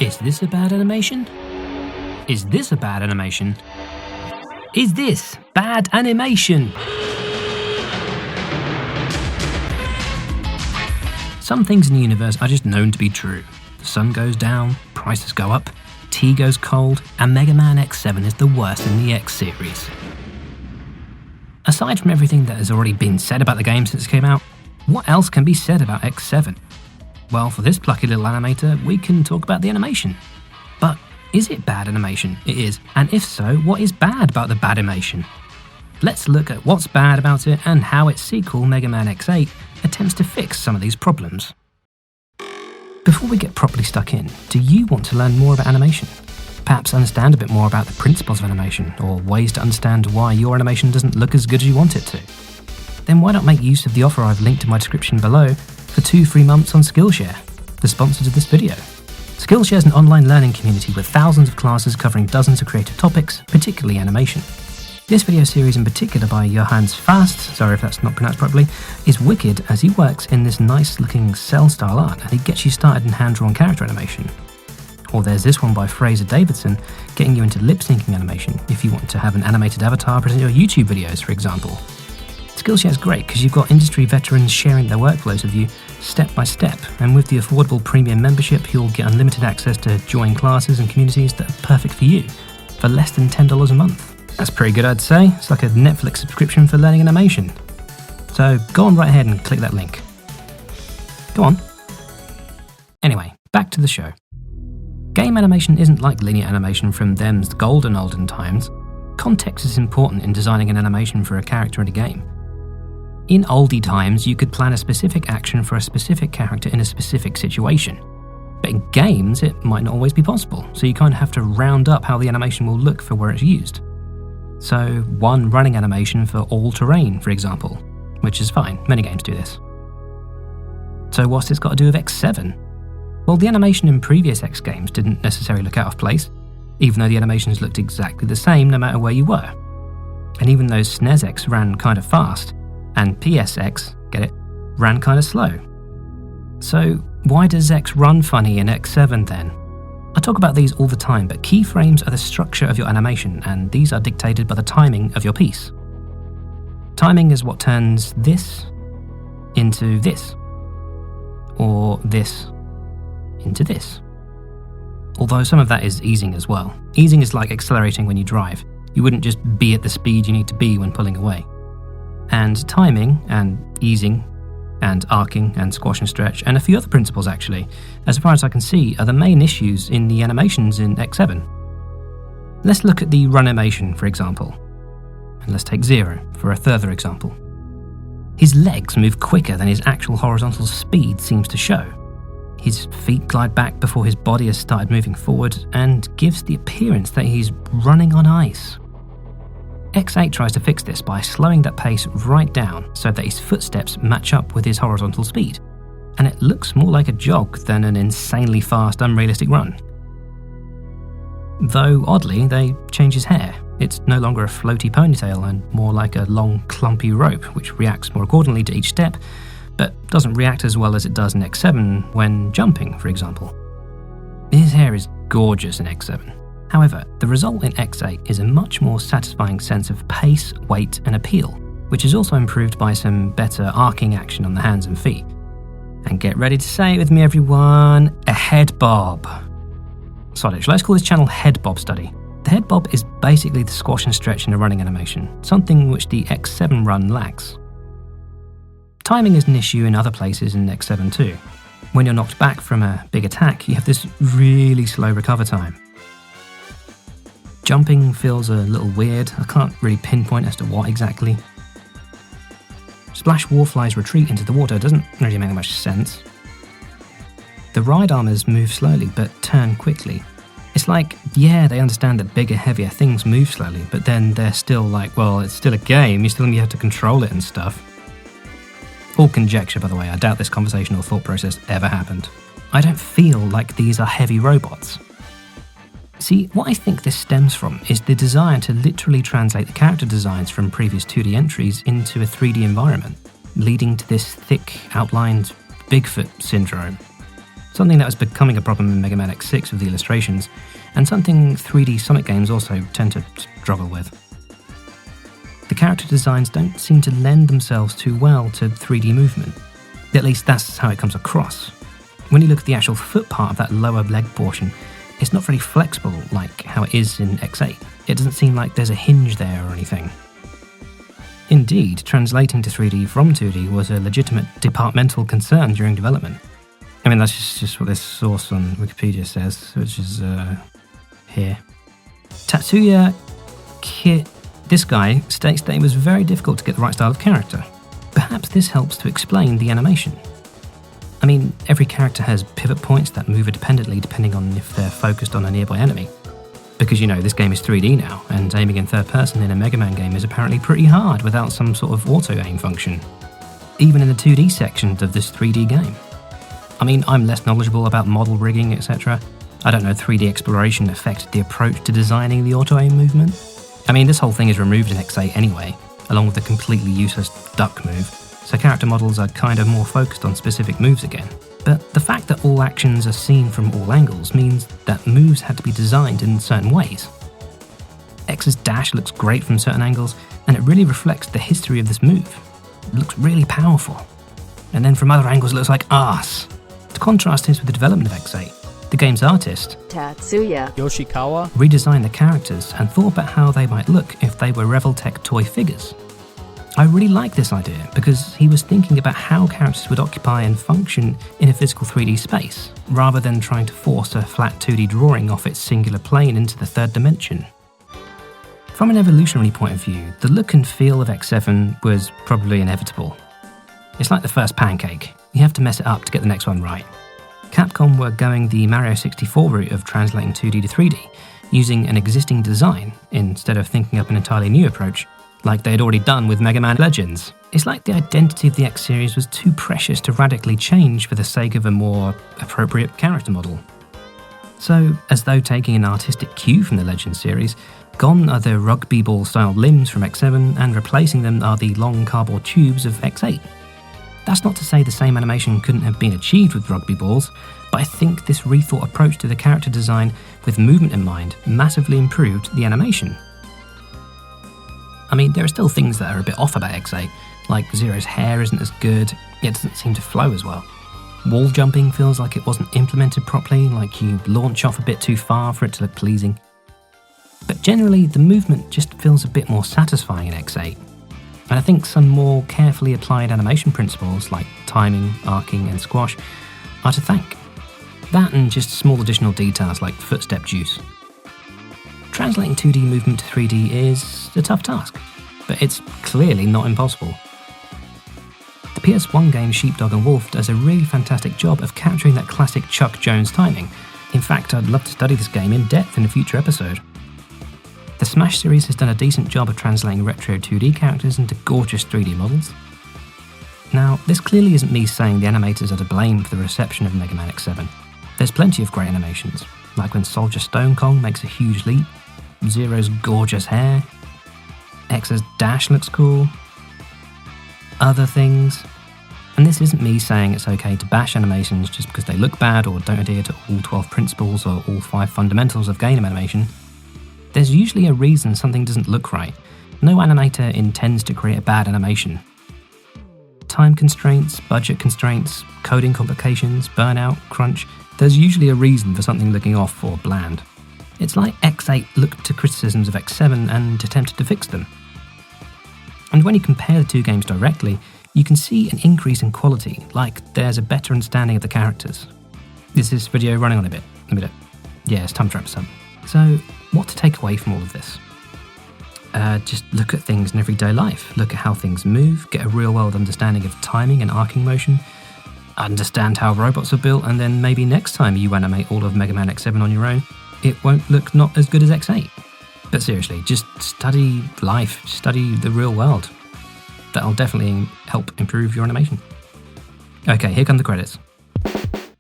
Is this a bad animation? Is this a bad animation? Is this bad animation? Some things in the universe are just known to be true. The sun goes down, prices go up, tea goes cold, and Mega Man X7 is the worst in the X series. Aside from everything that has already been said about the game since it came out, what else can be said about X7? Well, for this plucky little animator, we can talk about the animation. But is it bad animation? It is. And if so, what is bad about the bad animation? Let's look at what's bad about it and how its sequel, Mega Man X8, attempts to fix some of these problems. Before we get properly stuck in, do you want to learn more about animation? Perhaps understand a bit more about the principles of animation, or ways to understand why your animation doesn't look as good as you want it to? Then why not make use of the offer I've linked in my description below for 2 free months on Skillshare, the sponsors of this video. Skillshare is an online learning community with thousands of classes covering dozens of creative topics, particularly animation. This video series in particular by Johannes Fast, sorry if that's not pronounced properly, is wicked as he works in this nice looking cell style art and he gets you started in hand-drawn character animation. Or there's this one by Fraser Davidson, getting you into lip-syncing animation if you want to have an animated avatar present your YouTube videos, for example. Skillshare is great because you've got industry veterans sharing their workflows with you step by step, and with the affordable premium membership you'll get unlimited access to join classes and communities that are perfect for you for less than $10 a month. That's pretty good, I'd say. It's like a Netflix subscription for learning animation. So go on right ahead and click that link. Go on. Anyway, back to the show. Game animation isn't like linear animation from them's golden olden times. Context is important in designing an animation for a character in a game. In oldie times, you could plan a specific action for a specific character in a specific situation. But in games, it might not always be possible, so you kind of have to round up how the animation will look for where it's used. So, one running animation for all terrain, for example, which is fine, many games do this. So what's this got to do with X7? Well, the animation in previous X games didn't necessarily look out of place, even though the animations looked exactly the same no matter where you were. And even though SNES X ran kind of fast, and PSX, get it, ran kind of slow. So why does X run funny in X7 then? I talk about these all the time, but keyframes are the structure of your animation, and these are dictated by the timing of your piece. Timing is what turns this into this, or this into this. Although some of that is easing as well. Easing is like accelerating when you drive. You wouldn't just be at the speed you need to be when pulling away. And timing, and easing, and arcing, and squash and stretch, and a few other principles actually, as far as I can see, are the main issues in the animations in X7. Let's look at the Runimation, for example. And let's take Zero for a further example. His legs move quicker than his actual horizontal speed seems to show. His feet glide back before his body has started moving forward and gives the appearance that he's running on ice. X8 tries to fix this by slowing that pace right down so that his footsteps match up with his horizontal speed, and it looks more like a jog than an insanely fast, unrealistic run. Though, oddly, they change his hair. It's no longer a floaty ponytail and more like a long, clumpy rope, which reacts more accordingly to each step, but doesn't react as well as it does in X7 when jumping, for example. His hair is gorgeous in X7. However, the result in X8 is a much more satisfying sense of pace, weight, and appeal, which is also improved by some better arcing action on the hands and feet. And get ready to say it with me, everyone, a head bob. Solid, let's call this channel Head Bob Study. The head bob is basically the squash and stretch in a running animation, something which the X7 run lacks. Timing is an issue in other places in X7 too. When you're knocked back from a big attack, you have this really slow recover time. Jumping feels a little weird, I can't really pinpoint as to what exactly. Splash Warfly's retreat into the water doesn't really make much sense. The ride armors move slowly but turn quickly. It's like, yeah, they understand that bigger, heavier things move slowly, but then they're still like, well, it's still a game, you still have to control it and stuff. All conjecture, by the way, I doubt this conversation or thought process ever happened. I don't feel like these are heavy robots. See, what I think this stems from is the desire to literally translate the character designs from previous 2D entries into a 3D environment, leading to this thick, outlined Bigfoot syndrome. something that was becoming a problem in Mega Man X6 with the illustrations, and something 3D Sonic games also tend to struggle with. The character designs don't seem to lend themselves too well to 3D movement. At least that's how it comes across. When you look at the actual foot part of that lower leg portion, it's not very flexible like how it is in X8. It doesn't seem like there's a hinge there or anything. Indeed, translating to 3D from 2D was a legitimate departmental concern during development. I mean, that's just what this source on Wikipedia says, which is here. Tatsuya this guy states that it was very difficult to get the right style of character. Perhaps this helps to explain the animation. I mean, every character has pivot points that move independently depending on if they're focused on a nearby enemy. Because, this game is 3D now, and aiming in third person in a Mega Man game is apparently pretty hard without some sort of auto-aim function. Even in the 2D sections of this 3D game. I mean, I'm less knowledgeable about model rigging, etc. I don't know 3D exploration affected the approach to designing the auto-aim movement. I mean, this whole thing is removed in X8 anyway, along with the completely useless duck move, so character models are kind of more focused on specific moves again. But the fact that all actions are seen from all angles means that moves had to be designed in certain ways. X's dash looks great from certain angles, and it really reflects the history of this move. It looks really powerful. And then from other angles it looks like arse. To contrast this with the development of X8, the game's artist, Tatsuya Yoshikawa, redesigned the characters and thought about how they might look if they were Revoltech toy figures. I really like this idea because he was thinking about how characters would occupy and function in a physical 3D space, rather than trying to force a flat 2D drawing off its singular plane into the third dimension. From an evolutionary point of view, the look and feel of X7 was probably inevitable. It's like the first pancake, you have to mess it up to get the next one right. Capcom were going the Mario 64 route of translating 2D to 3D, using an existing design instead of thinking up an entirely new approach, like they had already done with Mega Man Legends. It's like the identity of the X series was too precious to radically change for the sake of a more appropriate character model. So, as though taking an artistic cue from the Legends series, gone are the rugby ball style limbs from X7 and replacing them are the long cardboard tubes of X8. That's not to say the same animation couldn't have been achieved with rugby balls, but I think this rethought approach to the character design with movement in mind massively improved the animation. I mean, there are still things that are a bit off about X8, like Zero's hair isn't as good, it doesn't seem to flow as well. Wall jumping feels like it wasn't implemented properly, like you launch off a bit too far for it to look pleasing. But generally, the movement just feels a bit more satisfying in X8. And I think some more carefully applied animation principles like timing, arcing and squash are to thank. That and just small additional details like footstep juice. Translating 2D movement to 3D is a tough task, but it's clearly not impossible. The PS1 game Sheepdog and Wolf does a really fantastic job of capturing that classic Chuck Jones timing. In fact, I'd love to study this game in depth in a future episode. The Smash series has done a decent job of translating retro 2D characters into gorgeous 3D models. Now, this clearly isn't me saying the animators are to blame for the reception of Mega Man X7. There's plenty of great animations, like when Soldier Stone Kong makes a huge leap, Zero's gorgeous hair, X's dash looks cool, other things. And this isn't me saying it's okay to bash animations just because they look bad or don't adhere to all 12 principles or all 5 fundamentals of game animation. There's usually a reason something doesn't look right. No animator intends to create a bad animation. Time constraints, budget constraints, coding complications, burnout, crunch, there's usually a reason for something looking off or bland. It's like X8 looked to criticisms of X7 and attempted to fix them. And when you compare the two games directly, you can see an increase in quality, like there's a better understanding of the characters. Is this video running on a bit? Yeah, it's time to wrap this up. So, what to take away from all of this? Just look at things in everyday life. Look at how things move, get a real-world understanding of timing and arcing motion, understand how robots are built, and then maybe next time you animate all of Mega Man X7 on your own, it won't look not as good as X8. But seriously, just study life, study the real world. That'll definitely help improve your animation. Okay, here come the credits.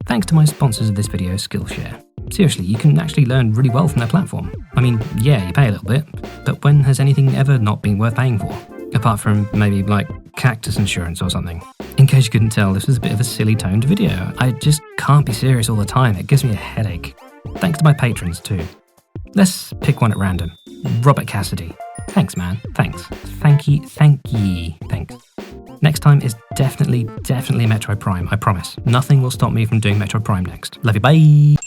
Thanks to my sponsors of this video, Skillshare. Seriously, you can actually learn really well from their platform. I mean, yeah, you pay a little bit, but when has anything ever not been worth paying for? Apart from maybe like cactus insurance or something. In case you couldn't tell, this was a bit of a silly toned video. I just can't be serious all the time, it gives me a headache. Thanks to my patrons too. Let's pick one at random. Robert Cassidy. Thanks, man. Thanks. Thank ye. Thanks. Next time is definitely Metroid Prime, I promise. Nothing will stop me from doing Metroid Prime next. Love you, bye!